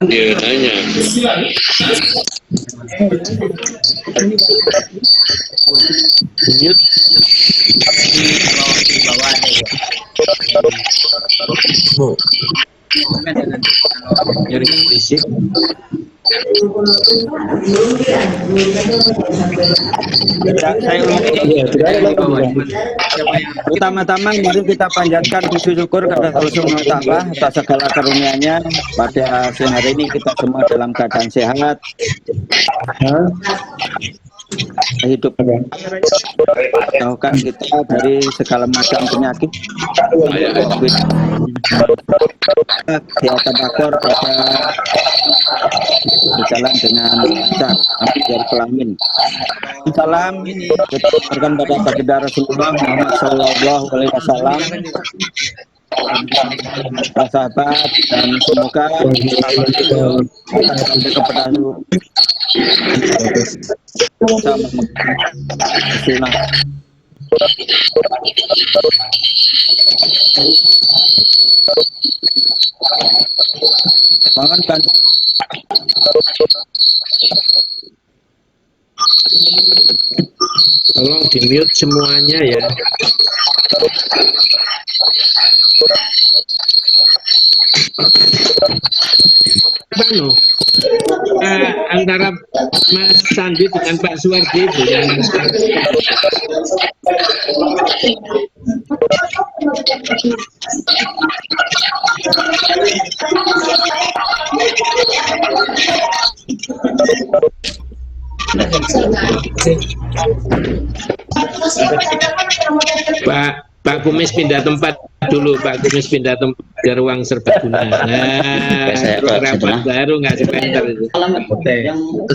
Dia tanya. Mute. Kalau di bawah ada ya. Bu. Komen ya nanti. Kalau Nyari fisik. Saya ulangi. di bawah siapa yang Pertama-tama mari kita panjatkan puji syukur kepada Allah Subhanahu wa taala atas segala karunia-Nya. Pada siang hari ini kita semua dalam keadaan sehat, hidup, jauhkan kita dari segala macam penyakit, COVID, kegiatan rakor pada berjalan dengan lancar. Amin ya rabbal alamin. Salam kita berikan pada baginda Rasulullah Muhammad Sallallahu Alaihi Wasallam, para sahabat, dan semoga sampai kepada sunnah. Mohon bantu. Tolong di mute semuanya ya. Bano, antara Mas Sandi dengan Pak Suwardi itu yang Pak Kumis pindah tempat dulu, Pak Kumis pindah tempat ke ruang serbaguna. Nah, rapat baru nggak sebentar itu.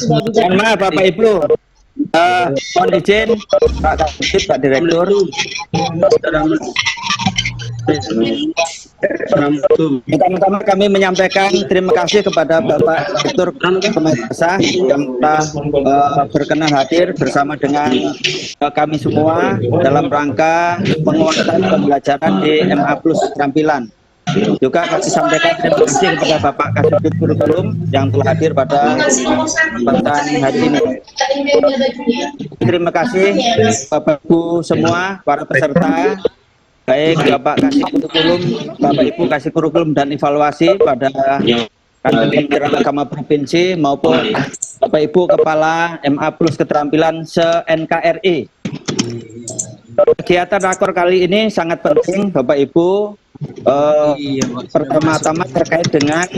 Mohon maaf Bapak Ibu, mohon izin Pak Kabid, Pak Direktur. Pertama-tama kami menyampaikan terima kasih kepada Bapak Direktur Madrasah yang telah berkenan hadir bersama dengan kami semua dalam rangka penguatan pembelajaran di MA Plus keterampilan. Juga kami sampaikan terima kasih kepada Bapak Kasubdit Kurikulum yang telah hadir pada kesempatan hari ini. Terima kasih Bapak Ibu semua, para peserta, baik Bapak Kasih Kurikulum, Bapak Ibu Kasih Kurikulum dan Evaluasi pada Kantor Kementerian Agama Provinsi maupun Bapak Ibu Kepala MA Plus Keterampilan se-NKRI. Kegiatan rakor kali ini sangat penting Bapak Ibu. Pertama-tama terkait dengan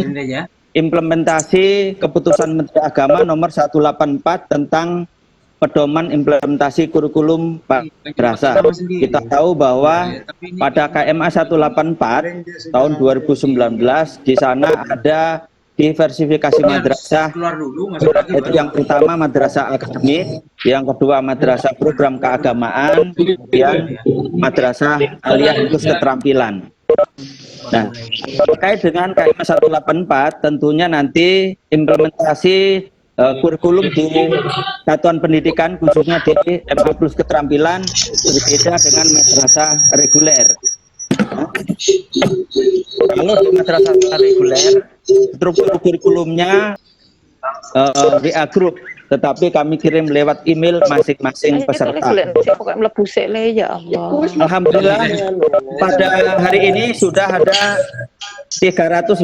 implementasi keputusan Menteri Agama nomor 184 tentang pedoman implementasi kurikulum madrasah. Kita tahu bahwa pada KMA 184 tahun 2019 di sana ada diversifikasi madrasah, yaitu yang pertama madrasah akademik, yang kedua madrasah program keagamaan, kemudian madrasah aliyah khusus keterampilan. Nah, terkait dengan KMA 184 tentunya nanti implementasi kurikulum di satuan pendidikan khususnya di MA Plus keterampilan berbeda dengan madrasah reguler. Kalau di madrasah reguler struktur kurikulumnya WA group, tetapi kami kirim lewat email masing-masing peserta. Alhamdulillah pada hari ini sudah ada 382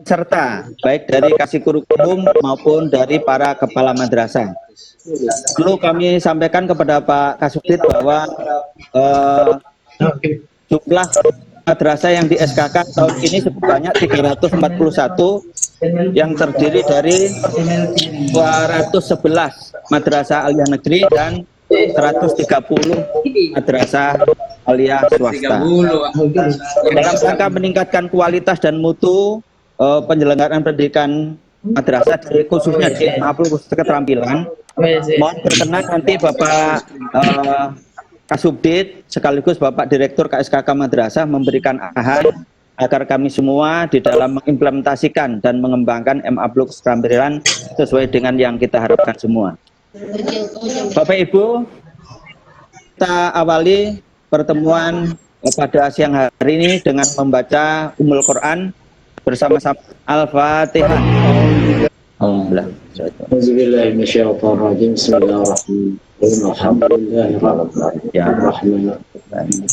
peserta, baik dari kasih kurikulum maupun dari para kepala madrasah. Lalu kami sampaikan kepada Pak Kasubdit bahwa jumlah madrasah yang di SK-kan tahun ini sebanyak 341 yang terdiri dari 211 madrasah aliyah negeri dan 130 madrasah aliyah swasta. Dalam rangka meningkatkan kualitas dan mutu penyelenggaraan pendidikan madrasah khususnya di MA Plus keterampilan, mohon berkenan nanti Bapak Kasubdit sekaligus Bapak Direktur KSKK Madrasah memberikan arahan agar kami semua di dalam mengimplementasikan dan mengembangkan MA Plus keterampilan sesuai dengan yang kita harapkan semua. Bapak Ibu, kita awali pertemuan pada siang hari ini dengan membaca Ummul Quran bersama-sama. Al-Fatihah. Alhamdulillah. Auzubillahi minasyaitonir rajim. Bismillahirrahmanirrahim. Alhamdulillahirabbil alamin.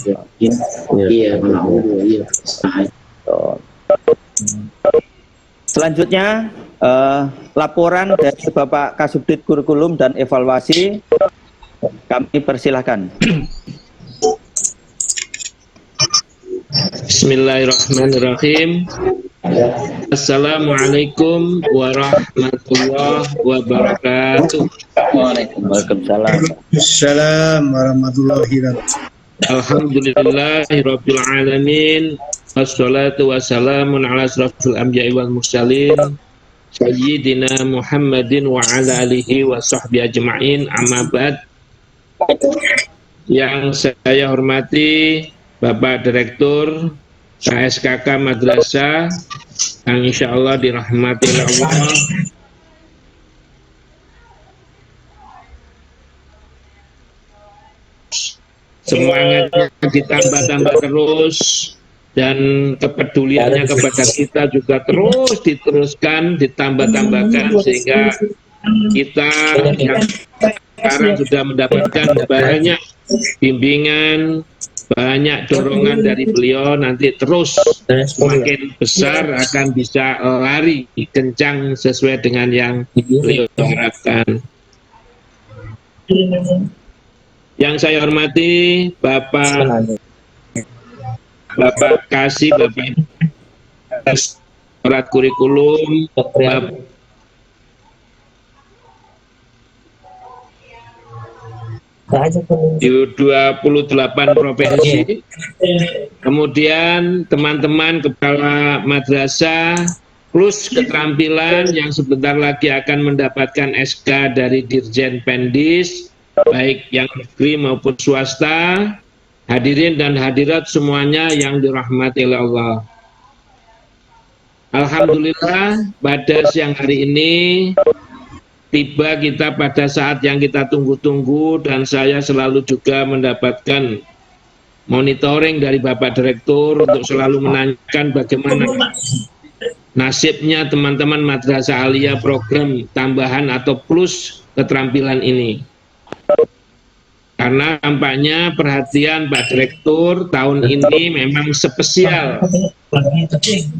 Iyyaka na'budu wa iyyaka nasta'in. Selanjutnya laporan dari Bapak Kasubdit Kurikulum dan Evaluasi, kami persilahkan. Bismillahirrahmanirrahim. Assalamualaikum warahmatullahi wabarakatuh. Waalaikumsalam. Assalamualaikum warahmatullahi wabarakatuh. Alhamdulillahirabbil alamin. Wassalatu wassalamun ala asrofil anbiya'i wal mursalin Sayyidina Muhammadin wa ala alihi wa sahbihi ajma'in, amma ba'd. Yang saya hormati Bapak Direktur KSKK Madrasah yang insya Allah dirahmati Allah, semangatnya ditambah-tambah terus dan kepeduliannya kepada kita juga terus diteruskan, ditambah-tambahkan sehingga kita yang sekarang sudah mendapatkan banyak bimbingan, banyak dorongan dari beliau, nanti terus semakin besar akan bisa lari kencang sesuai dengan yang beliau harapkan. Yang saya hormati Bapak Kasih, Bapak Surat Kurikulum, Bapak di 28 provinsi, kemudian teman-teman kepala madrasah plus keterampilan yang sebentar lagi akan mendapatkan SK dari Dirjen Pendis, baik yang negeri maupun swasta, hadirin dan hadirat semuanya yang dirahmati oleh Allah. Alhamdulillah pada siang hari ini tiba kita pada saat yang kita tunggu-tunggu, dan saya selalu juga mendapatkan monitoring dari Bapak Direktur untuk selalu menanyakan bagaimana nasibnya teman-teman Madrasah Aliyah program tambahan atau plus keterampilan ini. Karena tampaknya perhatian Pak Direktur tahun ini memang spesial,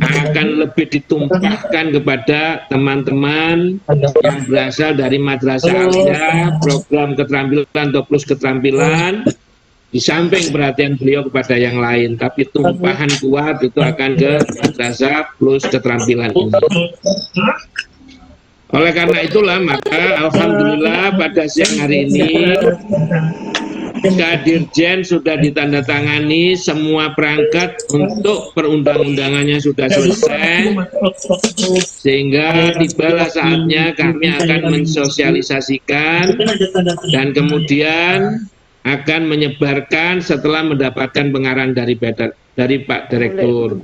akan lebih ditumpahkan kepada teman-teman yang berasal dari Madrasah Aliyah, program keterampilan atau plus keterampilan, di samping perhatian beliau kepada yang lain, tapi tumpahan kuat itu akan ke Madrasah plus keterampilan ini. Oleh karena itulah maka alhamdulillah pada siang hari ini Dirjen sudah ditandatangani, semua perangkat untuk perundang-undangannya sudah selesai, sehingga tibalah saatnya kami akan mensosialisasikan dan kemudian akan menyebarkan setelah mendapatkan pengarahan dari Pak Direktur.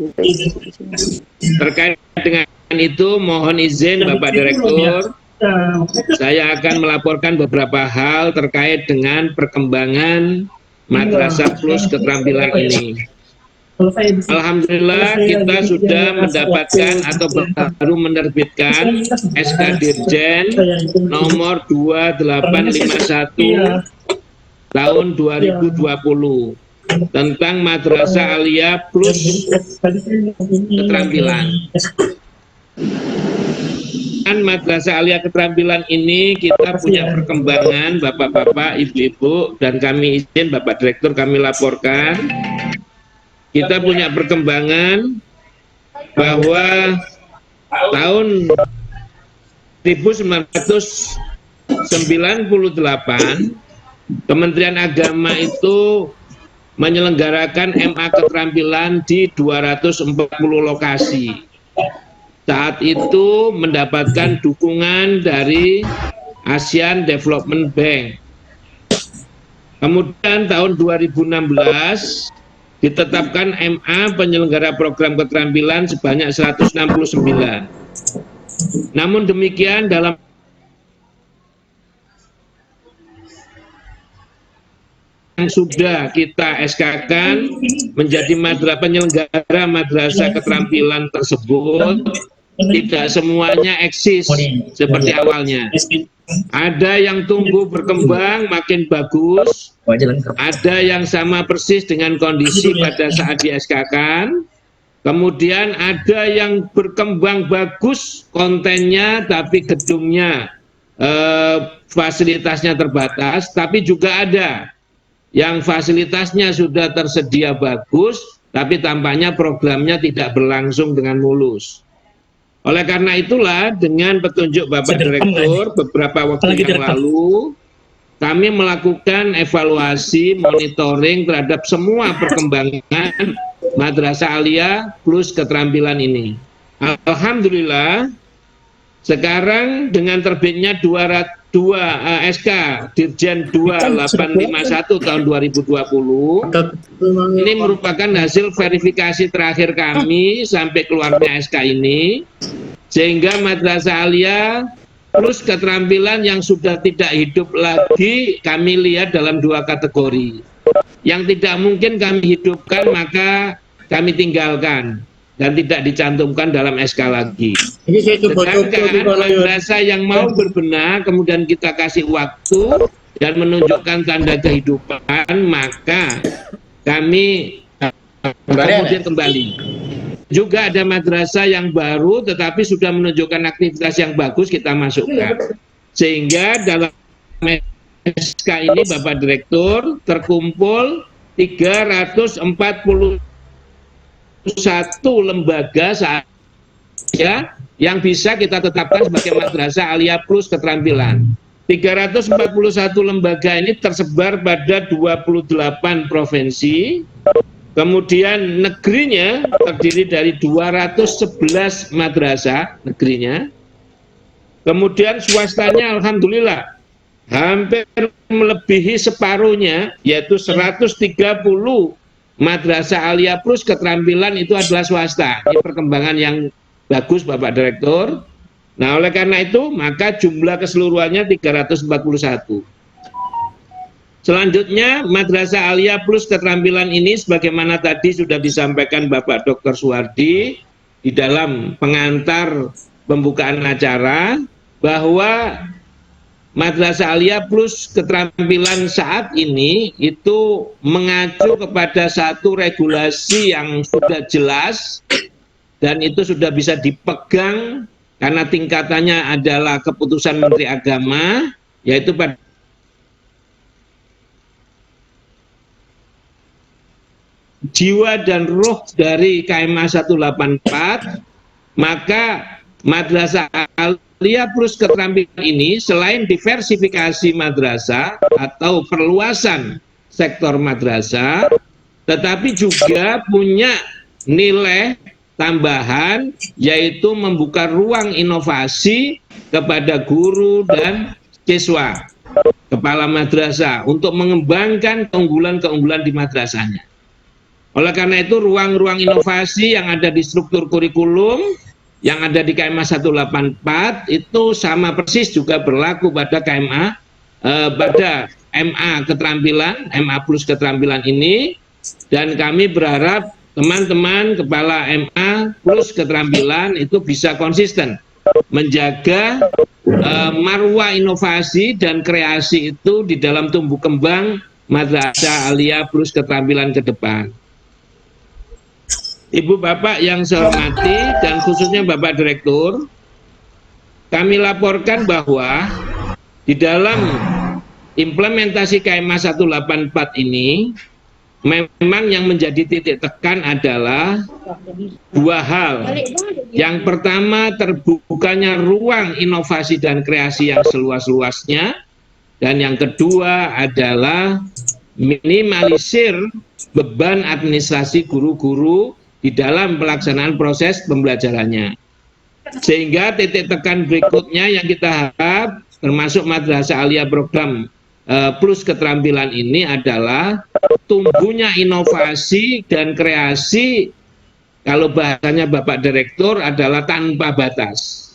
Terkait dengan itu mohon izin Bapak Direktur, saya akan melaporkan beberapa hal terkait dengan perkembangan Madrasah Plus keterampilan ini. Alhamdulillah kita sudah mendapatkan atau baru menerbitkan SK Dirjen nomor 2851 tahun 2020 tentang Madrasah Aliyah Plus keterampilan. Madrasah Aliyah keterampilan ini kita punya perkembangan Bapak-bapak, Ibu-ibu, dan kami izin Bapak Direktur kami laporkan. Kita punya perkembangan bahwa tahun 1998 Kementerian Agama itu menyelenggarakan MA keterampilan di 240 lokasi. Saat itu mendapatkan dukungan dari Asian Development Bank. Kemudian tahun 2016 ditetapkan MA penyelenggara program keterampilan sebanyak 169. Namun demikian dalam sudah kita SK-kan menjadi penyelenggara madrasah keterampilan tersebut tidak semuanya eksis seperti awalnya. Ada yang tumbuh berkembang makin bagus, ada yang sama persis dengan kondisi pada saat di SK-kan, kemudian ada yang berkembang bagus kontennya tapi gedungnya fasilitasnya terbatas, tapi juga ada yang fasilitasnya sudah tersedia bagus tapi tampaknya programnya tidak berlangsung dengan mulus. Oleh karena itulah dengan petunjuk Bapak Direktur beberapa waktu yang lalu kami melakukan evaluasi monitoring terhadap semua perkembangan Madrasah Aliyah plus keterampilan ini. Alhamdulillah sekarang dengan terbitnya 202 SK Dirjen 2851 tahun 2020 ini merupakan hasil verifikasi terakhir kami sampai keluarnya SK ini, sehingga Madrasah Aliyah plus keterampilan yang sudah tidak hidup lagi kami lihat dalam dua kategori. Yang tidak mungkin kami hidupkan maka kami tinggalkan dan tidak dicantumkan dalam SK lagi. Sedangkan madrasah yang mau berbenah kemudian kita kasih waktu dan menunjukkan tanda kehidupan, maka kami kemudian kembali. Juga ada madrasah yang baru tetapi sudah menunjukkan aktivitas yang bagus, kita masukkan. Sehingga dalam SK ini Bapak Direktur terkumpul 341 lembaga saat ya yang bisa kita tetapkan sebagai Madrasah Aliyah plus keterampilan. 341 lembaga ini tersebar pada 28 provinsi. Kemudian negerinya terdiri dari 211 madrasah negerinya. Kemudian swastanya alhamdulillah hampir melebihi separuhnya, yaitu 130 Madrasah Aliyah plus keterampilan itu adalah swasta. Ini perkembangan yang bagus Bapak Direktur. Nah, oleh karena itu maka jumlah keseluruhannya 341. Selanjutnya Madrasah Aliyah plus keterampilan ini sebagaimana tadi sudah disampaikan Bapak Dr. Suwardi di dalam pengantar pembukaan acara, bahwa Madrasah Aliyah plus keterampilan saat ini itu mengacu kepada satu regulasi yang sudah jelas dan itu sudah bisa dipegang karena tingkatannya adalah keputusan Menteri Agama, yaitu pada jiwa dan roh dari KMA 184, maka Madrasah Aliyah plus keterampilan ini selain diversifikasi madrasah atau perluasan sektor madrasah, tetapi juga punya nilai tambahan, yaitu membuka ruang inovasi kepada guru dan siswa, kepala madrasah untuk mengembangkan keunggulan-keunggulan di madrasahnya. Oleh karena itu ruang-ruang inovasi yang ada di struktur kurikulum yang ada di KMA 184 itu sama persis juga berlaku pada KMA pada MA keterampilan, MA plus keterampilan ini, dan kami berharap teman-teman kepala MA plus keterampilan itu bisa konsisten menjaga marwah inovasi dan kreasi itu di dalam tumbuh kembang Madrasah Aliyah plus keterampilan ke depan. Ibu Bapak yang saya hormati dan khususnya Bapak Direktur, kami laporkan bahwa di dalam implementasi KMA 184 ini memang yang menjadi titik tekan adalah dua hal. Yang pertama, terbukanya ruang inovasi dan kreasi yang seluas-luasnya, dan yang kedua adalah minimalisir beban administrasi guru-guru di dalam pelaksanaan proses pembelajarannya. Sehingga titik tekan berikutnya yang kita harap termasuk Madrasah Aliyah program plus keterampilan ini adalah tumbuhnya inovasi dan kreasi, kalau bahasanya Bapak Direktur adalah tanpa batas.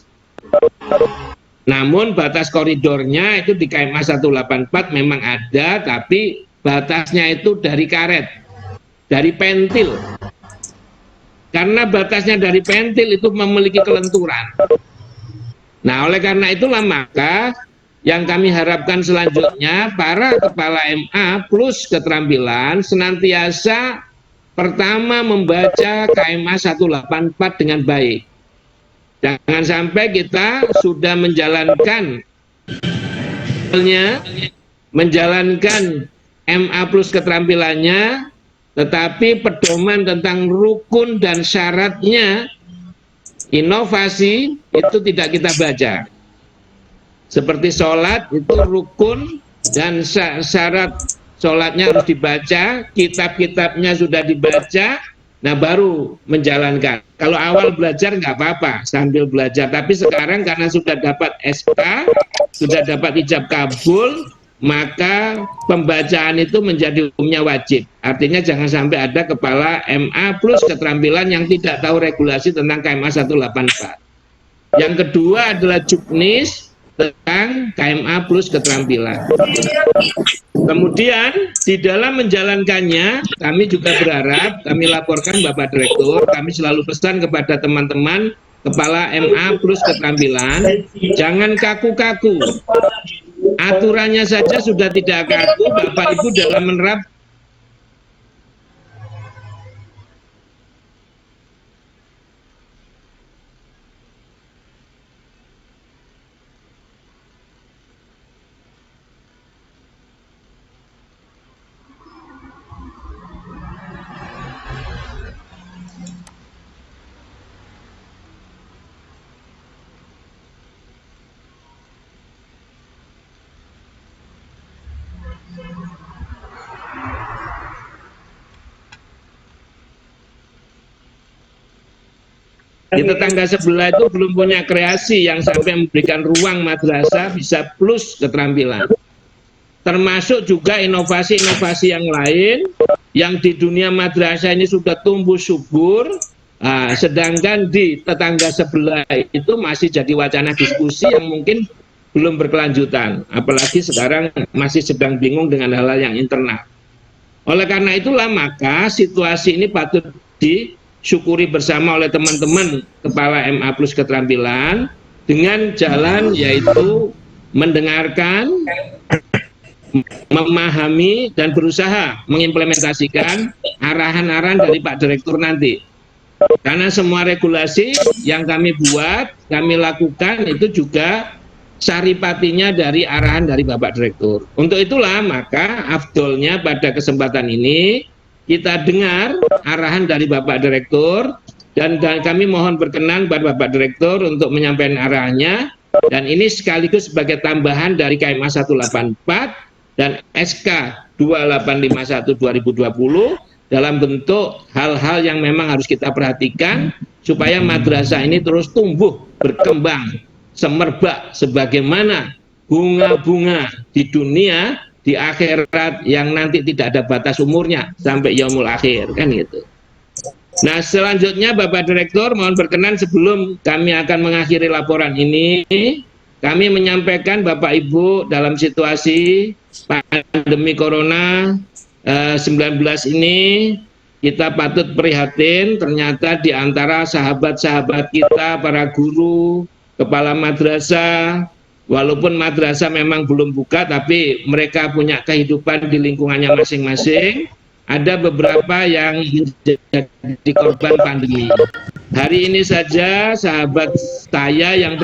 Namun batas koridornya itu di KMA 184 memang ada, tapi batasnya itu dari karet, dari pentil. Karena batasnya dari pentil itu memiliki kelenturan. Nah, oleh karena itulah maka yang kami harapkan selanjutnya para kepala MA plus keterampilan senantiasa pertama membaca KMA 184 dengan baik. Jangan sampai kita sudah menjalankan MA plus keterampilannya, tetapi pedoman tentang rukun dan syaratnya inovasi itu tidak kita baca. Seperti sholat itu rukun dan syarat sholatnya harus dibaca, kitab-kitabnya sudah dibaca, nah baru menjalankan. Kalau awal belajar nggak apa-apa sambil belajar, tapi sekarang karena sudah dapat SK, sudah dapat ijab kabul, maka pembacaan itu menjadi hukumnya wajib. Artinya jangan sampai ada kepala MA plus keterampilan yang tidak tahu regulasi tentang KMA 184. Yang kedua adalah juknis tentang KMA plus keterampilan. Kemudian di dalam menjalankannya kami juga berharap, kami laporkan Bapak Direktur, kami selalu pesan kepada teman-teman kepala MA plus keterampilan, jangan kaku-kaku. Aturannya saja sudah tidak kaku, Bapak Ibu dalam menerap di tetangga sebelah itu belum punya kreasi yang sampai memberikan ruang madrasah bisa plus keterampilan. Termasuk juga inovasi-inovasi yang lain yang di dunia madrasah ini sudah tumbuh subur, sedangkan di tetangga sebelah itu masih jadi wacana diskusi yang mungkin belum berkelanjutan. Apalagi sekarang masih sedang bingung dengan hal-hal yang internal. Oleh karena itulah maka situasi ini patut disyukuri bersama oleh teman-teman kepala MA plus keterampilan dengan jalan yaitu mendengarkan, memahami dan berusaha mengimplementasikan arahan-arahan dari Pak Direktur nanti. Karena semua regulasi yang kami buat, kami lakukan itu juga saripatinya dari arahan dari Bapak Direktur. Untuk itulah maka afdolnya pada kesempatan ini kita dengar arahan dari Bapak Direktur dan kami mohon berkenan kepada Bapak Direktur untuk menyampaikan arahannya, dan ini sekaligus sebagai tambahan dari KMA 184 dan SK 2851 2020 dalam bentuk hal-hal yang memang harus kita perhatikan supaya madrasah ini terus tumbuh, berkembang, semerbak sebagaimana bunga-bunga di dunia di akhirat yang nanti tidak ada batas umurnya sampai yaumul akhir, kan gitu. Nah, selanjutnya Bapak Direktur mohon berkenan sebelum kami akan mengakhiri laporan ini, kami menyampaikan Bapak Ibu dalam situasi pandemi Corona 19 ini kita patut prihatin, ternyata di antara sahabat-sahabat kita, para guru, kepala madrasah, walaupun madrasah memang belum buka, tapi mereka punya kehidupan di lingkungannya masing-masing. Ada beberapa yang jadi korban pandemi. Hari ini saja sahabat saya yang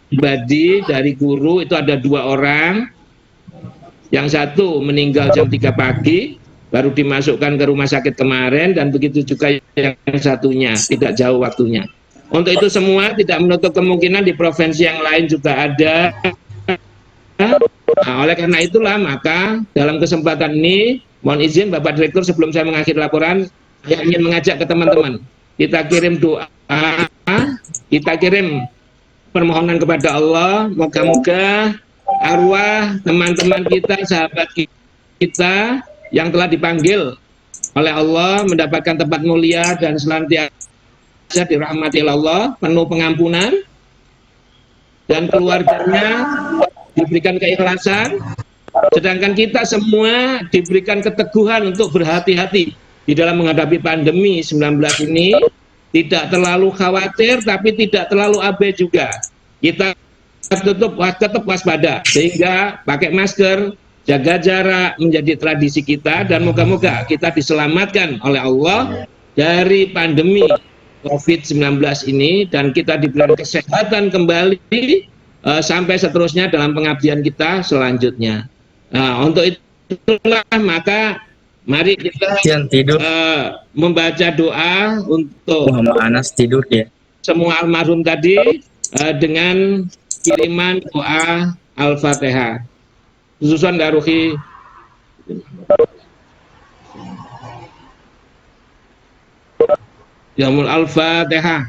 pribadi dari guru itu ada 2 orang. Yang satu meninggal jam 3 pagi, baru dimasukkan ke rumah sakit kemarin, dan begitu juga yang satunya, tidak jauh waktunya. Untuk itu semua tidak menutup kemungkinan di provinsi yang lain juga ada. Nah, oleh karena itulah maka dalam kesempatan ini mohon izin Bapak Direktur sebelum saya mengakhiri laporan, saya ingin mengajak ke teman-teman, kita kirim doa, kita kirim permohonan kepada Allah, moga-moga arwah teman-teman kita, sahabat kita yang telah dipanggil oleh Allah mendapatkan tempat mulia dan senantiasa dirahmati Allah, penuh pengampunan, dan keluarganya diberikan keikhlasan Sedangkan kita semua diberikan keteguhan untuk berhati-hati di dalam menghadapi pandemi 19 ini, tidak terlalu khawatir tapi tidak terlalu abai juga. Kita tetap waspada, sehingga pakai masker, jaga jarak menjadi tradisi kita, dan moga-moga kita diselamatkan oleh Allah dari pandemi COVID-19 ini, dan kita diberikan kesehatan kembali sampai seterusnya dalam pengabdian kita selanjutnya. Nah, untuk itulah maka mari kita membaca doa untuk Anas tidur ya. semua almarhum tadi dengan kiriman doa Al-Fatihah. Khususan Daruhi Yaumul Al-Fatihah.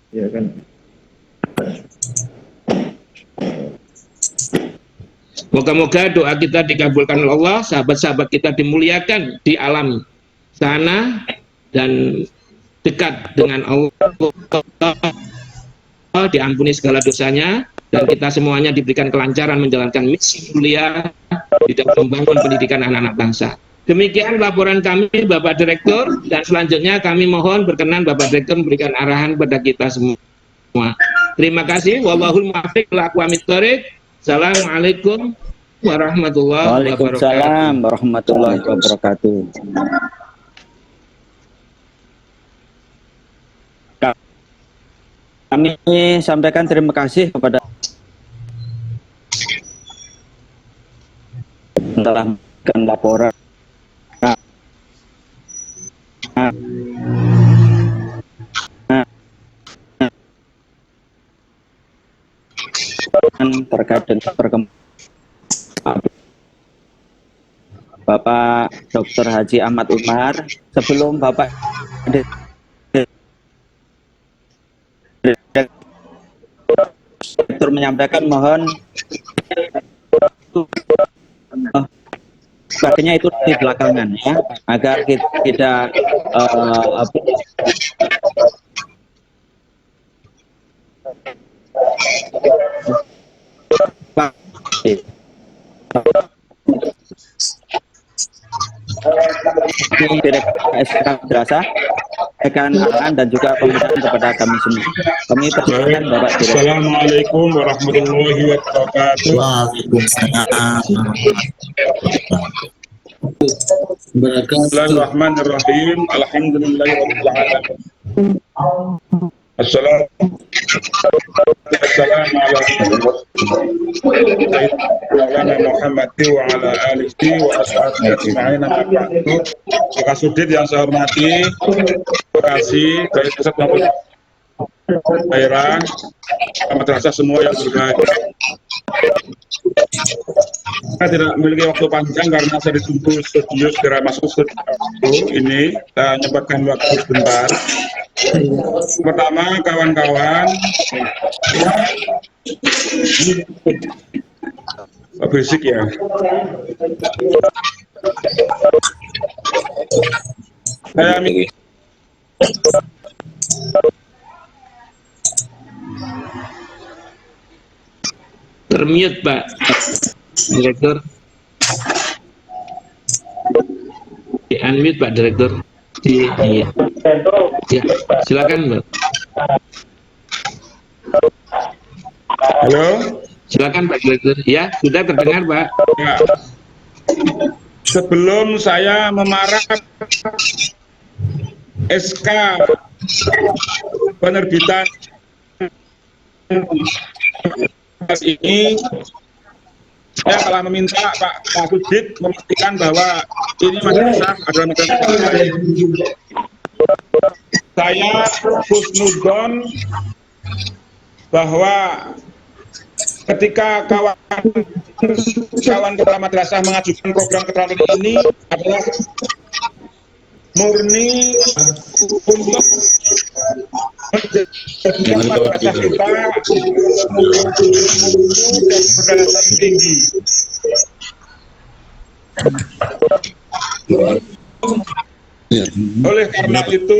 Ya kan. Moga-moga doa kita dikabulkan oleh Allah, sahabat-sahabat kita dimuliakan di alam sana dan dekat dengan Allah, diampuni segala dosanya, dan kita semuanya diberikan kelancaran menjalankan misi mulia di dalam membangun pendidikan anak-anak bangsa. Demikian laporan kami Bapak Direktur, dan selanjutnya kami mohon berkenan Bapak Direktur memberikan arahan kepada kita semua. Terima kasih. Wallahul muwaffiq ila aqwamit thoriq. Assalamualaikum warahmatullahi wabarakatuh. Waalaikumsalam warahmatullahi wabarakatuh. Kami sampaikan terima kasih kepada telah memberikan laporan terkait dengan perkembangan Bapak Dr. Haji Ahmad Umar. Sebelum Bapak Direktur menyampaikan, mohon sebagainya itu di belakangan ya, agar kita tidak Direktur SK Madrasah akan arahan dan juga pemberitaan kepada kami semua. Kami persilakan Bapak Direktur. Assalamualaikum warahmatullahi wabarakatuh. Waalaikumsalam. Bismillahirrahmanirrahim. Alhamdulillahirabbil alamin. Assalamualaikum Muhammad wa ala alihi wa ashabihi ajma'in. Pak Sudit yang saya hormati, terima kasih dari pusat maupun daerah, madrasah semua yang berbahagia. Saya tidak memiliki waktu panjang karena saya dituntut studio segera masuk studio ini. Saya menyempatkan waktu sebentar. Pertama, kawan-kawan, berisik ya. Saya termute Pak Direktur. Di unmute Pak Direktur. Ya, silakan Mbak. halo. Silakan Pak Direktur. Ya, sudah terdengar Pak. Ya. Sebelum saya memarah SK penerbitan ini, saya telah meminta Pak Sudit memastikan bahwa ini madrasah adalah madrasah. Saya husnudon bahwa ketika kawan kepala madrasah mengajukan program keterampilan ini adalah murni untuk menjadikan madrasah kita berdasar tinggi. Oleh karena itu,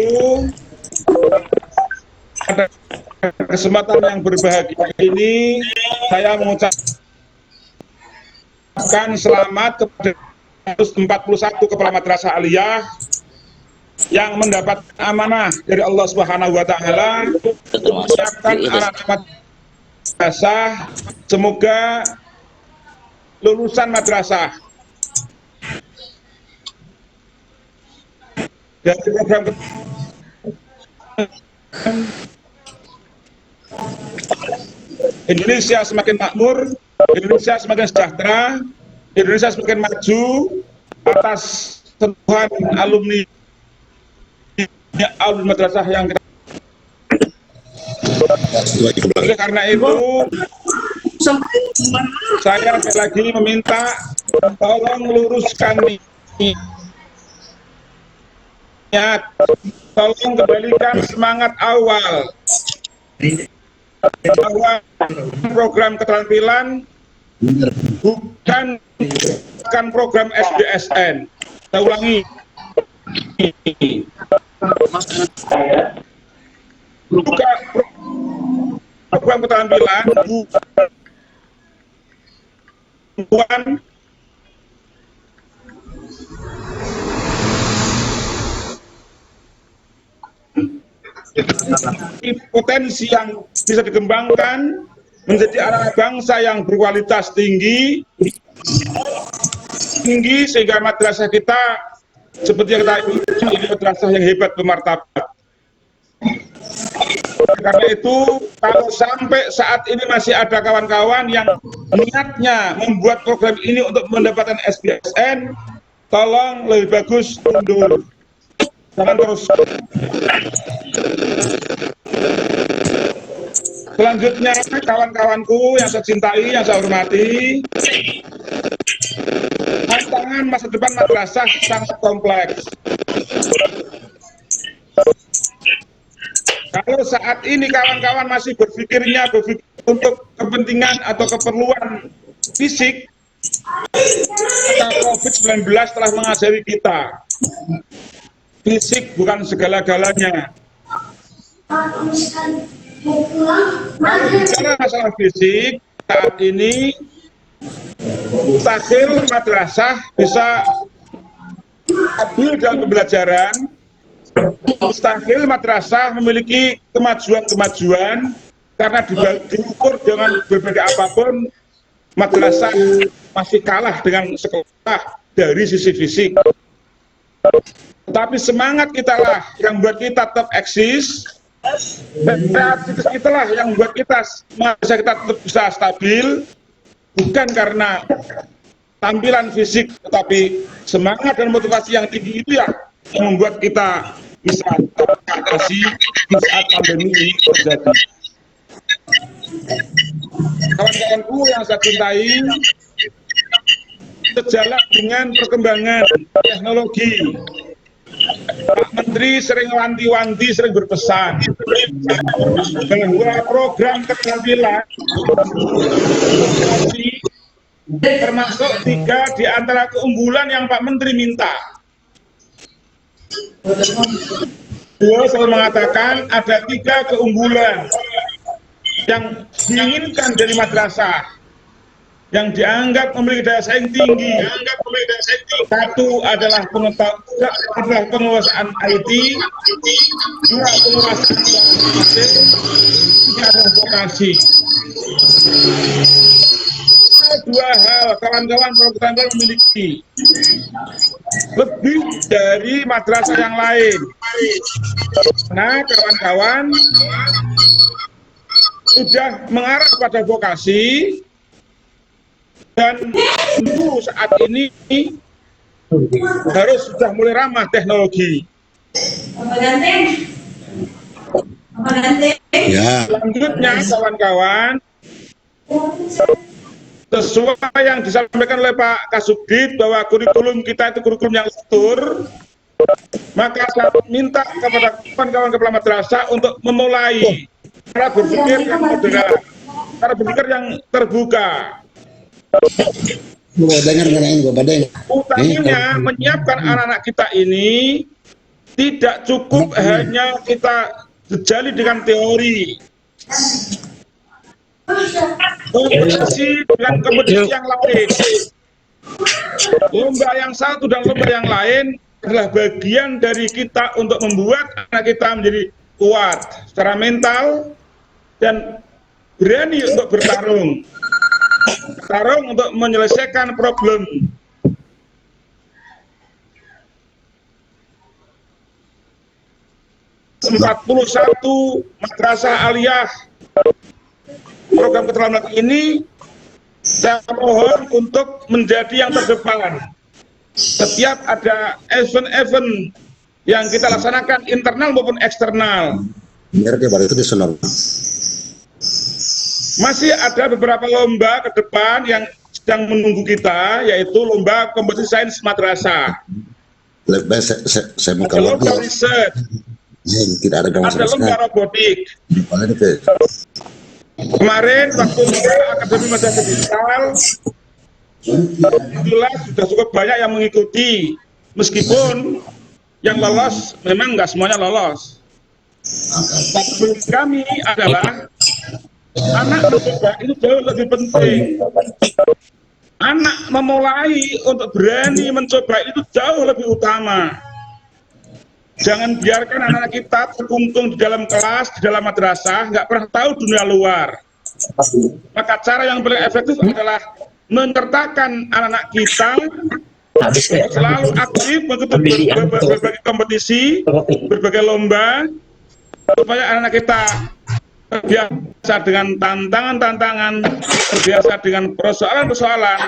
pada kesempatan yang berbahagia ini saya mengucapkan selamat kepada 141 kepala madrasah aliyah yang mendapat amanah dari Allah Subhanahu wa taala menyiapkan anak-anak madrasah, semoga lulusan madrasah dari program Indonesia semakin makmur, Indonesia semakin sejahtera, Indonesia semakin maju atas sentuhan alumni madrasah yang kita. Oleh karena itu saya sekali lagi meminta tolong luruskan niat, tolong kembalikan semangat awal bahwa program keterampilan bukan program SBSN. Saya ulangi, bukan program keterampilan, bukan potensi yang bisa dikembangkan menjadi anak bangsa yang berkualitas tinggi sehingga madrasah kita seperti yang tadi ini madrasah yang hebat bermartabat. Karena itu kalau sampai saat ini masih ada kawan-kawan yang niatnya membuat program ini untuk mendapatkan SBSN, tolong lebih bagus mundur. Jangan terus. Selanjutnya kawan-kawanku yang saya cintai, yang saya hormati, tantangan masa depan madrasah sangat kompleks. Kalau saat ini kawan-kawan masih berpikir untuk kepentingan atau keperluan fisik, maka COVID-19 telah mengajari kita. Fisik bukan segala-galanya. Kalau bicara masalah fisik, saat ini mustahil madrasah bisa stabil dalam pembelajaran, mustahil madrasah memiliki kemajuan-kemajuan karena diukur dengan berbagai apapun, madrasah masih kalah dengan sekolah dari sisi fisik. Tetapi semangat kita lah yang membuat kita tetap eksis, dan kreativitas kita lah yang membuat kita tetap bisa stabil, bukan karena tampilan fisik, tetapi semangat dan motivasi yang tinggi itu ya yang membuat kita bisa teratasi di saat pandemi ini terjadi. Kawan-kawanku yang saya cintai, sejalan dengan perkembangan teknologi, Pak Menteri sering wanti-wanti, sering berpesan bahwa program keterampilan termasuk 3 di antara keunggulan yang Pak Menteri minta. Beliau selalu mengatakan ada 3 keunggulan yang diinginkan dari madrasah, yang dianggap memiliki daya saing tinggi. Satu adalah penguasaan IT, 2 penguasaan informasi, 3 adalah vokasi. 2 hal kawan-kawan program memiliki lebih dari madrasah yang lain. Nah, kawan-kawan sudah mengarah pada vokasi, dan tentu saat ini harus sudah mulai ramah teknologi. Ya. Selanjutnya kawan-kawan, sesuai yang disampaikan oleh Pak Kasubdit bahwa kurikulum kita itu kurikulum yang lentur, maka saya minta kepada kawan-kawan kepala madrasah untuk memulai cara berpikir yang moderat, cara berpikir yang terbuka. Utamanya menyiapkan anak-anak kita ini tidak cukup hanya kita jejali dengan teori. Kompetisi dengan kompetisi yang lain. Lomba yang satu dan lomba yang lain adalah bagian dari kita untuk membuat anak kita menjadi kuat secara mental dan berani untuk bertarung. Bertarung untuk menyelesaikan problem. ...41 madrasah aliyah program keterampilan ini saya mohon untuk menjadi yang terdepan. Setiap ada event-event yang kita laksanakan internal maupun eksternal. Masih ada beberapa lomba ke depan yang sedang menunggu kita, yaitu lomba kompetisi sains madrasah. Saya mau ada lomba riset. Tidak ada lomba robotik. Kemarin waktu Akademi Madrasah Digital, alhamdulillah sudah cukup banyak yang mengikuti, meskipun yang lolos memang nggak semuanya lolos. Tapi kami adalah anak mencoba itu jauh lebih penting. Anak memulai untuk berani mencoba itu jauh lebih utama. Jangan biarkan anak-anak kita terkungkung di dalam kelas, di dalam madrasah, nggak pernah tahu dunia luar. Maka cara yang paling efektif adalah menyertakan anak-anak kita selalu aktif mengikuti berbagai kompetisi, berbagai lomba, supaya anak-anak kita terbiasa dengan tantangan-tantangan, terbiasa dengan persoalan-persoalan.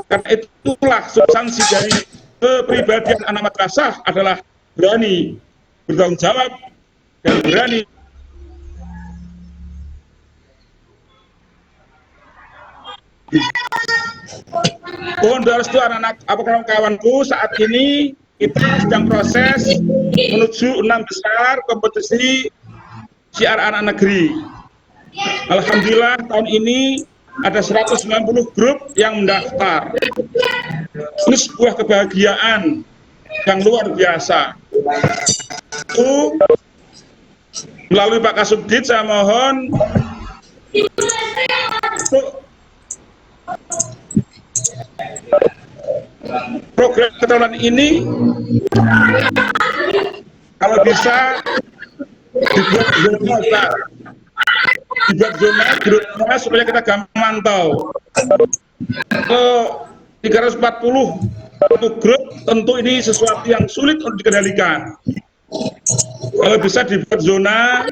Karena itulah substansi dari kepribadian anak madrasah adalah berani bertanggung jawab dan berani mohon doa restu anak-anak kawan-kawanku. Saat ini kita sedang proses menuju 6 besar kompetisi syiar anak negeri. Alhamdulillah tahun ini ada 190 grup yang mendaftar. Ini sebuah kebahagiaan yang luar biasa. Itu melalui Pak Kasubdit saya mohon untuk program keterampilan ini kalau bisa dibuat zona grupnya supaya kita gampang mantau. Kalau 340 satu grup tentu ini sesuatu yang sulit untuk dikendalikan. Kalau bisa dibuat zona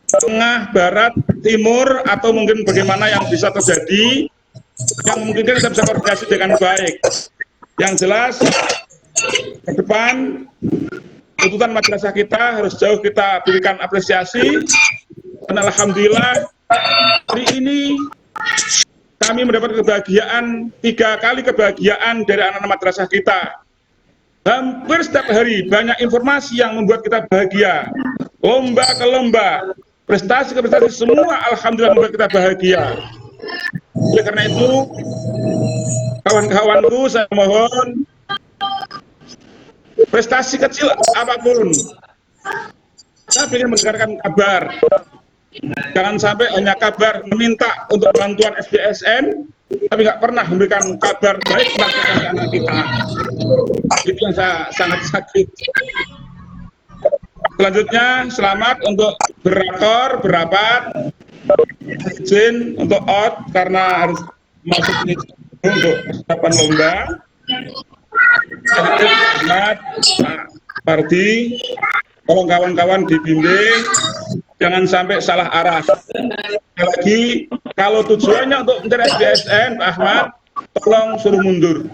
tengah, barat, timur, atau mungkin bagaimana yang bisa terjadi, yang memungkinkan kita bisa koordinasi dengan baik. Yang jelas ke depan tuntutan madrasah kita harus jauh kita berikan apresiasi. Dan alhamdulillah hari ini kami mendapat kebahagiaan, 3 kali kebahagiaan dari anak-anak madrasah kita. Hampir setiap hari banyak informasi yang membuat kita bahagia. Lomba ke lomba, prestasi ke prestasi, semua alhamdulillah membuat kita bahagia. Oleh karena itu, kawan-kawanku saya mohon, prestasi kecil apapun, saya ingin mendengarkan kabar. Jangan sampai hanya kabar meminta untuk bantuan SDSN, tapi nggak pernah memberikan kabar baik tentang anak kita. Itu yang saya sangat sakit. Selanjutnya, selamat untuk berator, berapat, izin untuk out karena harus masuk untuk persiapan lomba. Selamat Pak Pardi, tolong kawan-kawan dibimbing. Jangan sampai salah arah. Sekali lagi, kalau tujuannya untuk mencari SDSN, Pak Ahmad, tolong suruh mundur.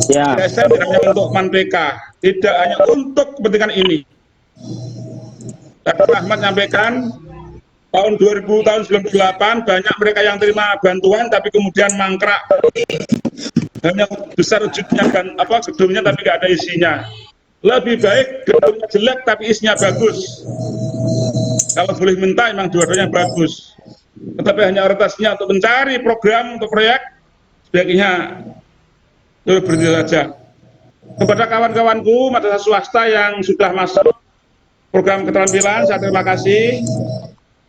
Ya. SDSN tidak hanya untuk MANPK, tidak hanya untuk kepentingan ini. Tadi Pak Ahmad menyampaikan, tahun 2000, tahun 98, banyak mereka yang terima bantuan, tapi kemudian mangkrak. Hanya besar wujudnya, gedungnya, tapi nggak ada isinya. Lebih baik gedungnya jelek, tapi isinya bagus. Kalau boleh minta, memang dua-duanya bagus. Tetapi hanya orientasinya untuk mencari program, untuk proyek, sebaiknya berhenti saja. Kepada kawan-kawanku madrasah swasta yang sudah masuk program keterampilan. Saya terima kasih.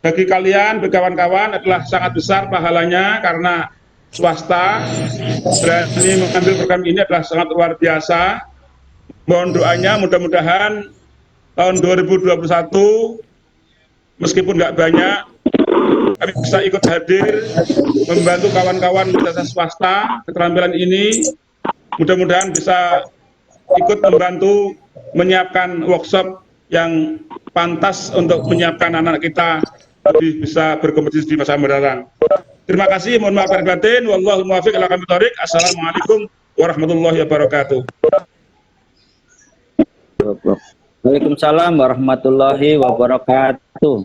Bagi kalian, bagi kawan-kawan adalah sangat besar pahalanya karena swasta berani mengambil program ini adalah sangat luar biasa. Mohon doanya, mudah-mudahan tahun 2021 meskipun nggak banyak, kami bisa ikut hadir membantu kawan-kawan jasa swasta keterampilan ini. Mudah-mudahan bisa ikut membantu menyiapkan workshop yang pantas untuk menyiapkan anak kita lebih bisa berkompetisi di masa mendatang. Terima kasih, mohon maaf lahir batin. Wallahul muwaffiq ila aqwamit thoriq. Assalamualaikum warahmatullahi wabarakatuh. Waalaikumsalam warahmatullahi wabarakatuh.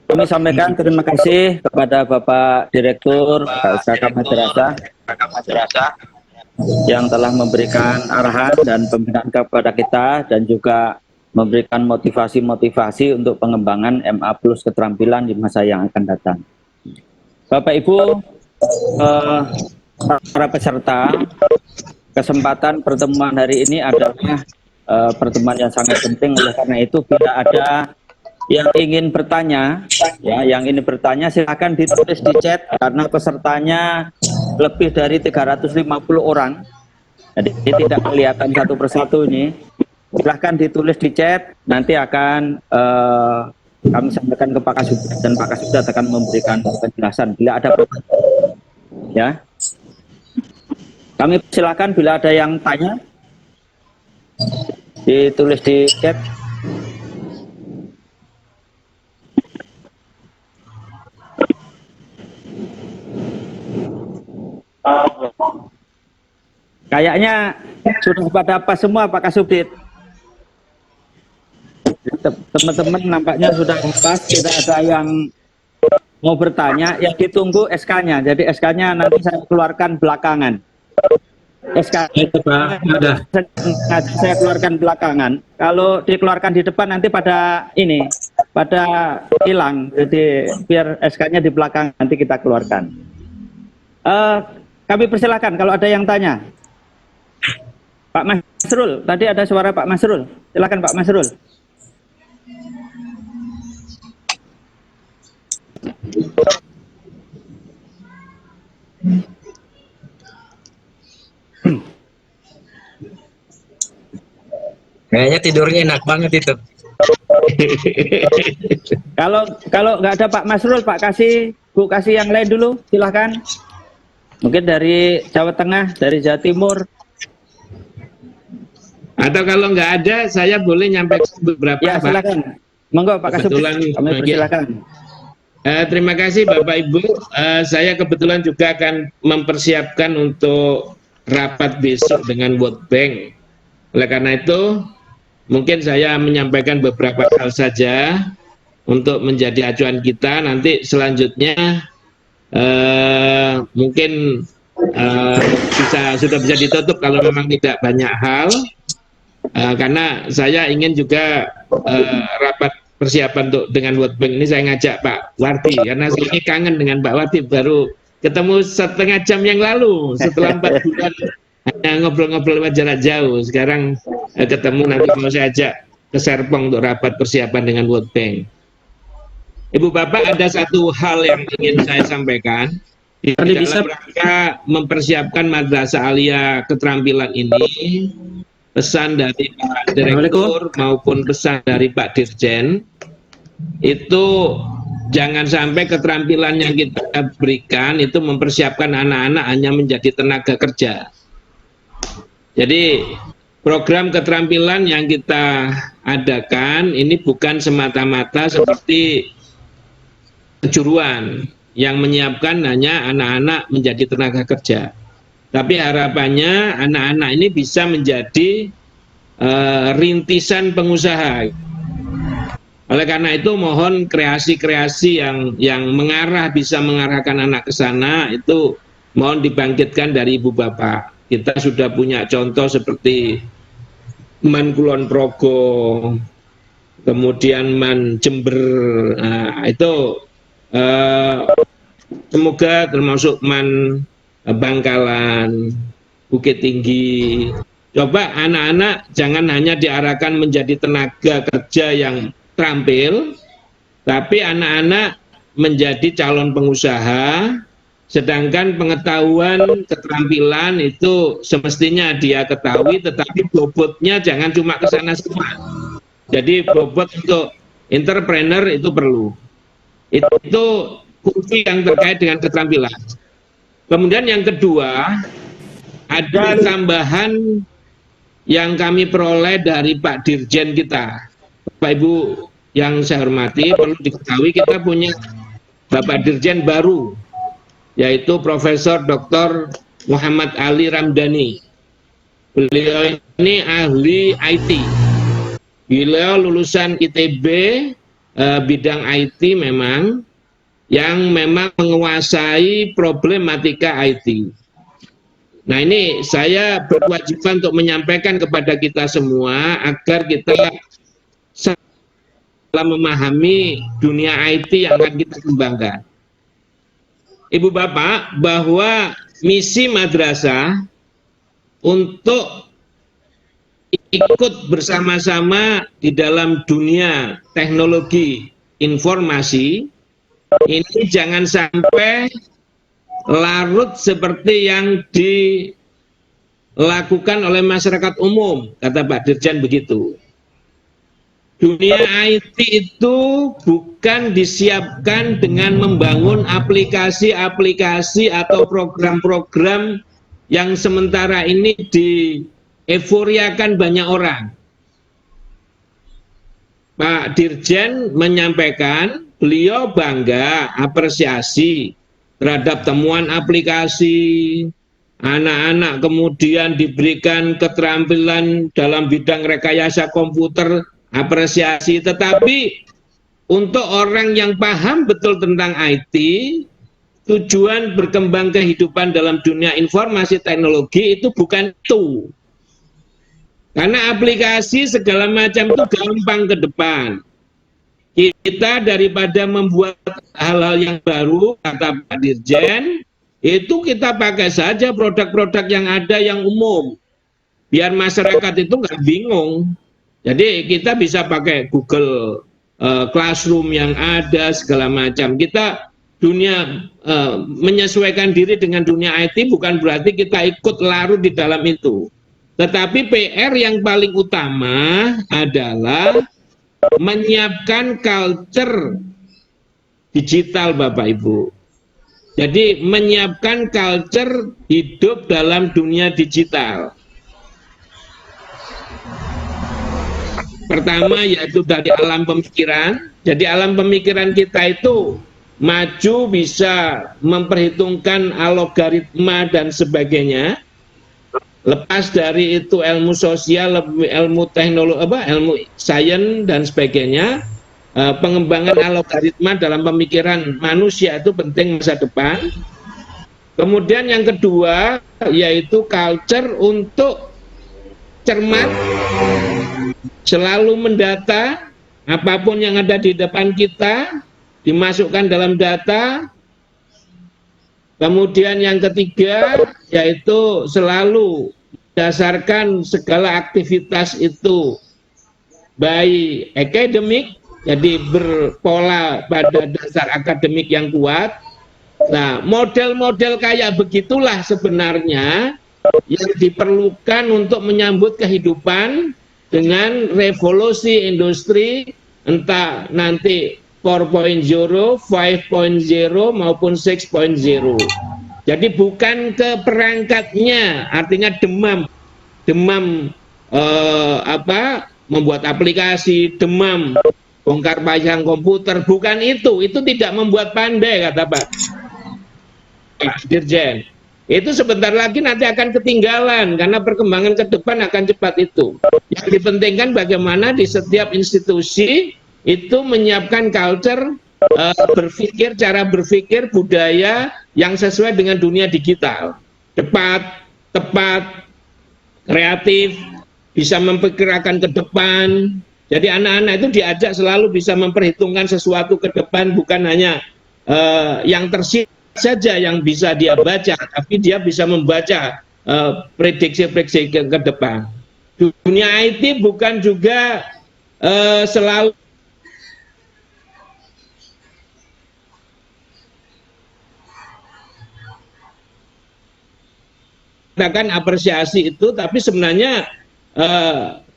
Kami sampaikan terima kasih kepada Bapak Direktur KSK Madrasah yang telah memberikan arahan dan pembinaan kepada kita dan juga memberikan motivasi-motivasi untuk pengembangan MA Plus keterampilan di masa yang akan datang. Bapak Ibu, para peserta, kesempatan pertemuan hari ini adalah pertemuan yang sangat penting. Oleh karena itu, bila ada yang ingin bertanya, silakan ditulis di chat karena pesertanya lebih dari 350 orang. Jadi tidak kelihatan satu persatu ini. Silahkan ditulis di chat, nanti akan kami sampaikan ke Pak Kasubdit dan Pak Kasubdit akan memberikan penjelasan bila ada pertanyaan. Ya, kami silakan bila ada yang tanya ditulis di chat. Kayaknya sudah pada pas semua Pak Kasubdit. Teman-teman nampaknya sudah pas, tidak ada yang mau bertanya. Yang ditunggu SK-nya, jadi SK-nya nanti saya keluarkan belakangan. SK saya keluarkan belakangan. Kalau dikeluarkan di depan nanti pada hilang. Jadi biar SK-nya di belakang nanti kita keluarkan. Kami persilakan kalau ada yang tanya. Pak Masrul, tadi ada suara Pak Masrul. Silakan Pak Masrul. Kayaknya tidurnya enak banget itu. Kalau nggak ada Pak Masrul, Pak Bu kasih yang lain dulu, silahkan. Mungkin dari Jawa Tengah, dari Jawa Timur. Atau kalau nggak ada, saya boleh nyampaikan beberapa. Ya, silakan. Monggo Pak Kasubdit, kami persilakan. Terima kasih Bapak Ibu. Saya kebetulan juga akan mempersiapkan untuk rapat besok dengan World Bank. Oleh karena itu, mungkin saya menyampaikan beberapa hal saja untuk menjadi acuan kita. Nanti selanjutnya mungkin sudah bisa ditutup kalau memang tidak banyak hal. Karena saya ingin juga rapat persiapan untuk dengan World Bank ini saya ngajak Pak Wardi karena saya ini kangen dengan Pak Wardi, baru ketemu setengah jam yang lalu setelah 4 bulan hanya ngobrol-ngobrol jarak jauh. Sekarang ketemu, nanti mau saya ajak ke Serpong untuk rapat persiapan dengan World Bank. Ibu Bapak, ada satu hal yang ingin saya sampaikan di dalam rangka mempersiapkan Madrasah Aliyah keterampilan ini. Pesan dari Pak Direktur maupun pesan dari Pak Dirjen itu jangan sampai keterampilan yang kita berikan itu mempersiapkan anak-anak hanya menjadi tenaga kerja. Jadi program keterampilan yang kita adakan ini bukan semata-mata seperti kejuruan yang menyiapkan hanya anak-anak menjadi tenaga kerja. Tapi harapannya anak-anak ini bisa menjadi rintisan pengusaha. Oleh karena itu mohon kreasi-kreasi yang bisa mengarahkan anak ke sana itu mohon dibangkitkan dari Ibu Bapak. Kita sudah punya contoh seperti Man Kulon Progo, kemudian Man Jember, itu semoga termasuk Man Bangkalan, Bukit Tinggi, Coba anak-anak jangan hanya diarahkan menjadi tenaga kerja yang terampil, tapi anak-anak menjadi calon pengusaha, sedangkan pengetahuan, keterampilan itu semestinya dia ketahui, tetapi bobotnya jangan cuma ke sana semua. Jadi bobot untuk entrepreneur itu perlu. Itu kunci yang terkait dengan keterampilan. Kemudian yang kedua, ada tambahan yang kami peroleh dari Pak Dirjen kita. Bapak Ibu yang saya hormati, perlu diketahui kita punya Bapak Dirjen baru, yaitu Profesor Dr. Muhammad Ali Ramdhani. Beliau ini ahli IT. Beliau lulusan ITB, bidang IT memang, yang memang menguasai problematika IT. Nah, ini saya berkewajiban untuk menyampaikan kepada kita semua agar kita salah memahami dunia IT yang akan kita kembangkan. Ibu Bapak, bahwa misi madrasah untuk ikut bersama-sama di dalam dunia teknologi informasi ini jangan sampai larut seperti yang dilakukan oleh masyarakat umum, kata Pak Dirjen begitu. Dunia IT itu bukan disiapkan dengan membangun aplikasi-aplikasi atau program-program yang sementara ini dieuforiakan banyak orang. Pak Dirjen menyampaikan beliau bangga, apresiasi terhadap temuan aplikasi, anak-anak kemudian diberikan keterampilan dalam bidang rekayasa komputer, apresiasi. Tetapi untuk orang yang paham betul tentang IT, tujuan berkembang kehidupan dalam dunia informasi teknologi itu bukan itu. Karena aplikasi segala macam itu gampang ke depan. Kita daripada membuat hal-hal yang baru, kata Pak Dirjen, itu kita pakai saja produk-produk yang ada yang umum. Biar masyarakat itu nggak bingung. Jadi kita bisa pakai Google Classroom yang ada, segala macam. Kita menyesuaikan diri dengan dunia IT bukan berarti kita ikut larut di dalam itu. Tetapi PR yang paling utama adalah menyiapkan culture digital, Bapak Ibu. Jadi menyiapkan culture hidup dalam dunia digital. Pertama yaitu dari alam pemikiran. Jadi alam pemikiran kita itu maju bisa memperhitungkan algoritma dan sebagainya. Lepas dari itu ilmu sosial, ilmu teknologi, ilmu sains dan sebagainya, pengembangan algoritma dalam pemikiran manusia itu penting masa depan. Kemudian yang kedua yaitu culture untuk cermat, selalu mendata, apapun yang ada di depan kita dimasukkan dalam data. Kemudian yang ketiga yaitu selalu berdasarkan segala aktivitas itu baik akademik, jadi berpola pada dasar akademik yang kuat. Nah, model-model kayak begitulah sebenarnya yang diperlukan untuk menyambut kehidupan dengan revolusi industri, entah nanti 4.0, 5.0 maupun 6.0. Jadi bukan ke perangkatnya, artinya membuat aplikasi, demam bongkar pasang komputer, bukan itu tidak membuat pandai, kata Pak Dirjen. Itu sebentar lagi nanti akan ketinggalan karena perkembangan ke depan akan cepat itu. Yang dipentingkan bagaimana di setiap institusi itu menyiapkan culture, berpikir, cara berpikir, budaya yang sesuai dengan dunia digital. Cepat, tepat, kreatif, bisa memperkirakan ke depan. Jadi anak-anak itu diajak selalu bisa memperhitungkan sesuatu ke depan, bukan hanya yang tersisa saja yang bisa dia baca, tapi dia bisa membaca prediksi-prediksi ke depan. Dunia IT bukan juga selalu katakan apresiasi itu, tapi sebenarnya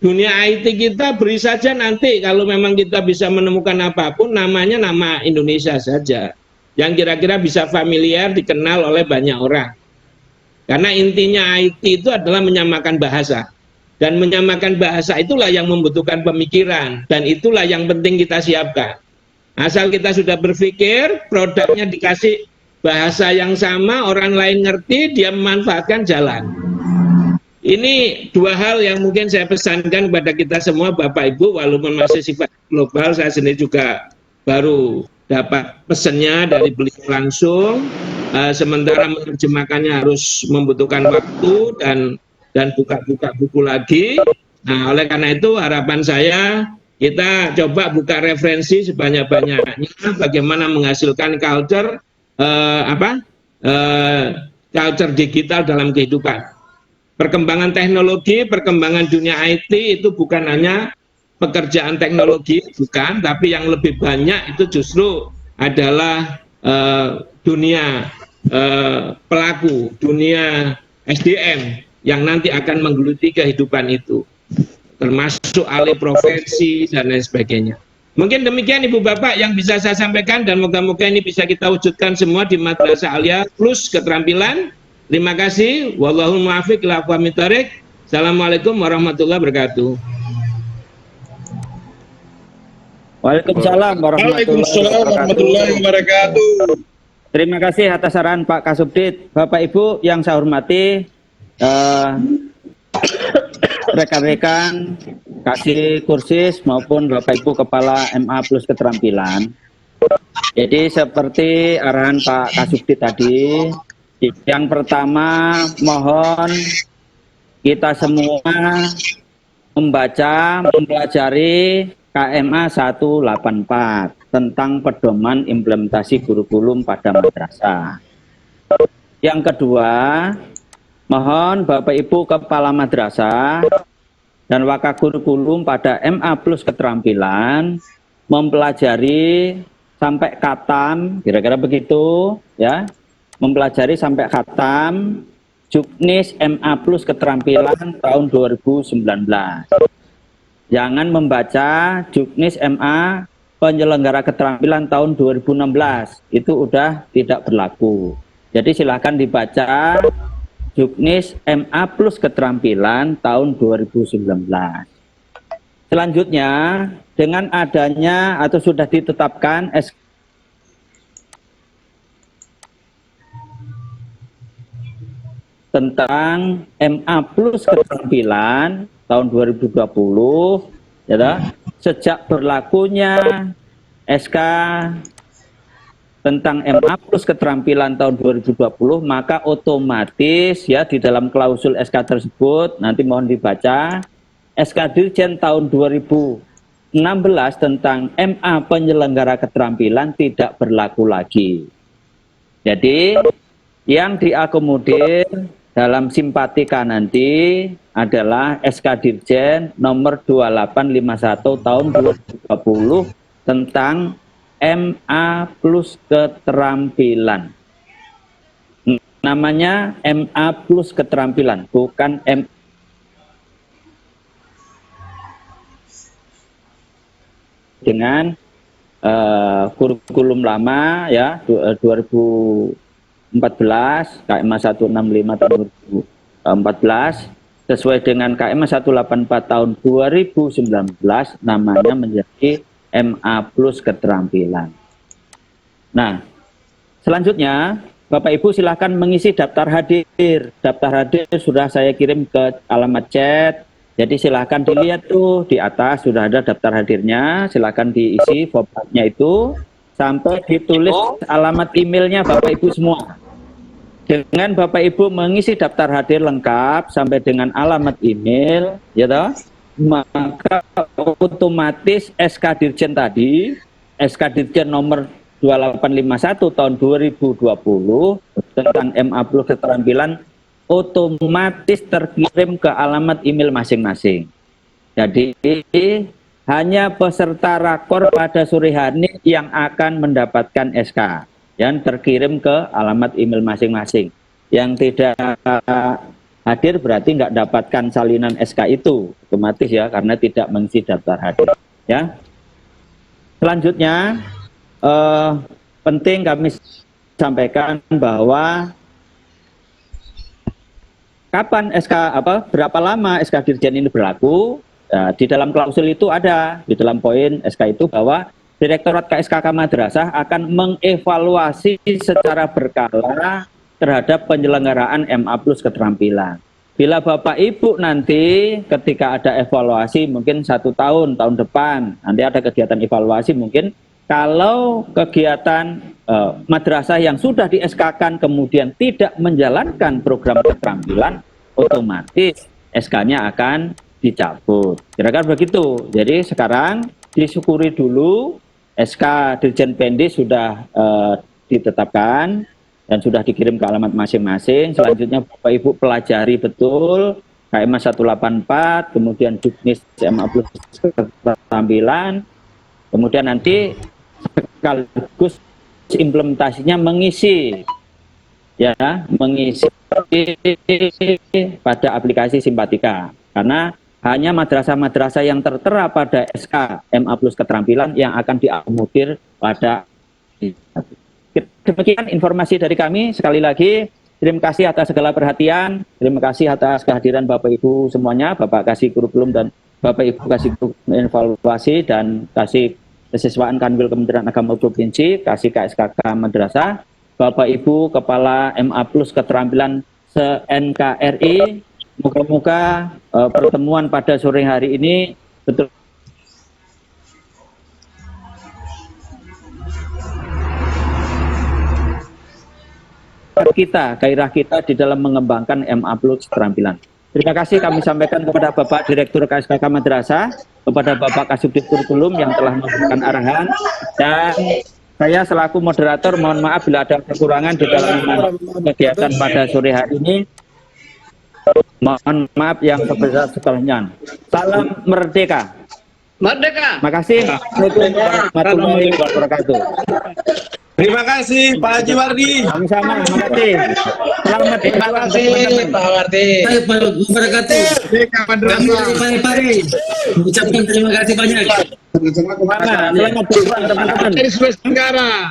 dunia IT kita beri saja nanti kalau memang kita bisa menemukan apapun, namanya nama Indonesia saja yang kira-kira bisa familiar, dikenal oleh banyak orang. Karena intinya IT itu adalah menyamakan bahasa, dan menyamakan bahasa itulah yang membutuhkan pemikiran, dan itulah yang penting kita siapkan. Asal kita sudah berpikir, produknya dikasih bahasa yang sama, orang lain ngerti, dia memanfaatkan, jalan. Ini dua hal yang mungkin saya pesankan kepada kita semua, Bapak Ibu, walaupun masih sifat global, saya sendiri juga baru dapat pesannya dari beliau langsung, sementara menerjemahkannya harus membutuhkan waktu dan buka-buka buku lagi. Nah, oleh karena itu harapan saya, kita coba buka referensi sebanyak-banyaknya bagaimana menghasilkan culture culture digital dalam kehidupan. Perkembangan teknologi, perkembangan dunia IT itu bukan hanya pekerjaan teknologi, bukan, tapi yang lebih banyak itu justru adalah dunia pelaku, dunia SDM yang nanti akan menggeluti kehidupan itu, termasuk alih profesi dan lain sebagainya. Mungkin demikian Ibu Bapak yang bisa saya sampaikan, dan moga-moga ini bisa kita wujudkan semua di Madrasah Alia plus keterampilan. Terima kasih. Wallahul muwaffiq ila aqwamit thoriq. Assalamualaikum warahmatullahi wabarakatuh. Waalaikumsalam warahmatullahi wabarakatuh. Terima kasih atas saran Pak Kasubdit. Bapak Ibu yang saya hormati, rekan-rekan kasih kursis maupun Bapak Ibu Kepala MA plus keterampilan. Jadi seperti arahan Pak Kasubdit tadi, yang pertama mohon kita semua membaca, mempelajari KMA 184 tentang pedoman implementasi kurikulum pada madrasah. Yang kedua, mohon Bapak Ibu Kepala Madrasah dan Wakakurikulum pada MA plus keterampilan mempelajari sampai khatam, kira-kira begitu ya, mempelajari sampai khatam Juknis MA plus keterampilan tahun 2019. Jangan membaca Juknis MA penyelenggara keterampilan tahun 2016, itu udah tidak berlaku. Jadi silakan dibaca Juknis MA plus keterampilan tahun 2019. Selanjutnya, dengan adanya atau sudah ditetapkan tentang MA plus keterampilan tahun 2020, ya, sejak berlakunya SK tentang MA plus keterampilan tahun 2020, maka otomatis ya di dalam klausul SK tersebut, nanti mohon dibaca, SK Dirjen tahun 2016 tentang MA penyelenggara keterampilan tidak berlaku lagi. Jadi yang diakomodir dalam simpatika nanti adalah SK Dirjen nomor 2851 tahun 2020 tentang MA plus keterampilan. Namanya MA plus keterampilan, bukan MA. Dengan kurikulum lama ya 2014 KMA 165 tahun 2014 sesuai dengan KMA 184 tahun 2019 namanya menjadi MA plus keterampilan. Nah, selanjutnya Bapak Ibu silahkan mengisi daftar hadir. Daftar hadir sudah saya kirim ke alamat chat. Jadi silahkan dilihat tuh di atas sudah ada daftar hadirnya. Silahkan diisi formatnya itu sampai ditulis alamat emailnya Bapak Ibu semua. Dengan Bapak Ibu mengisi daftar hadir lengkap sampai dengan alamat email, ya toh, maka otomatis SK Dirjen tadi, SK Dirjen nomor 2851 tahun 2020 tentang MA plus keterampilan otomatis terkirim ke alamat email masing-masing. Jadi hanya peserta rakor pada sore hari yang akan mendapatkan SK yang terkirim ke alamat email masing-masing. Yang tidak hadir berarti nggak dapatkan salinan SK itu otomatis ya, karena tidak mengisi daftar hadir ya. Selanjutnya penting kami sampaikan bahwa kapan SK berapa lama SK Dirjen ini berlaku. Nah, di dalam klausul itu ada, di dalam poin SK itu bahwa Direktorat KSKK Madrasah akan mengevaluasi secara berkala terhadap penyelenggaraan MA Plus keterampilan. Bila Bapak Ibu nanti ketika ada evaluasi mungkin 1 tahun, tahun depan, nanti ada kegiatan evaluasi mungkin, kalau kegiatan madrasah yang sudah di SK-kan kemudian tidak menjalankan program keterampilan, otomatis SK-nya akan dicabut. Kira-kira begitu. Jadi sekarang disyukuri dulu SK Dirjen Pendi sudah ditetapkan dan sudah dikirim ke alamat masing-masing. Selanjutnya Bapak Ibu pelajari betul KMA 184, kemudian Juknis MA Plus keterampilan, kemudian nanti sekaligus implementasinya mengisi pada aplikasi Simpatika, karena hanya madrasah-madrasah yang tertera pada SK MA Plus keterampilan yang akan diakomodir pada. Demikian informasi dari kami. Sekali lagi terima kasih atas segala perhatian, terima kasih atas kehadiran Bapak Ibu semuanya, Bapak Kasih Kurikulum dan Bapak Ibu Kasih Evaluasi dan Kasih Kesiswaan Kanwil Kementerian Agama Provinsi, Kasih KSKK Madrasah, Bapak Ibu Kepala MA Plus keterampilan se-NKRI. Moga-moga pertemuan pada sore hari ini betul gairah kita di dalam mengembangkan MA Plus keterampilan. Terima kasih kami sampaikan kepada Bapak Direktur KSKK Madrasah, kepada Bapak Kasubdit Kurikulum yang telah memberikan arahan, dan saya selaku moderator mohon maaf bila ada kekurangan di dalam kegiatan pada sore hari ini. Mohon maaf yang sebesar-besarnya. Salam merdeka. Merdeka. Makasih. Assalamualaikum warahmatullahi wabarakatuh. Terima kasih Pak Haji Wardi. Sama-sama. Terima kasih. Selamat. Terima kasih Pak Wardi. Wabarakatuh. Kami dari Parepare mengucapkan terima kasih banyak. Selamat berjuang teman-teman. Dari Sulawesi Tenggara.